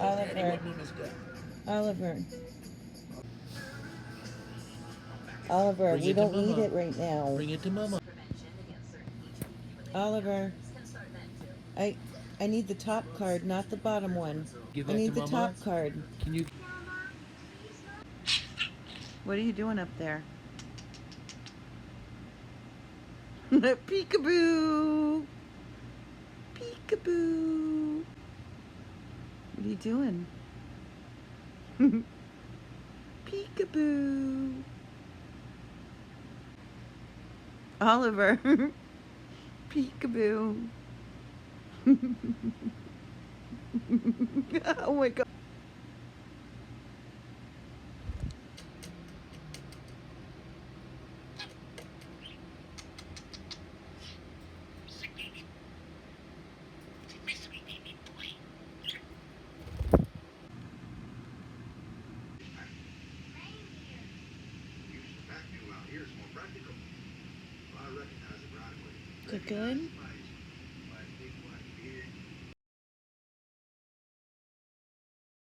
Oliver. Oliver. Oliver, Bring we it to don't need Mama. it right now. Bring it to Mama. Oliver, I I need the top card, not the bottom one. Give I that to need the Mama. top card. Can you? What are you doing up there? Peekaboo! Peekaboo! What are you doing? Peekaboo! Oliver! Peekaboo! Oh my god! Is it good?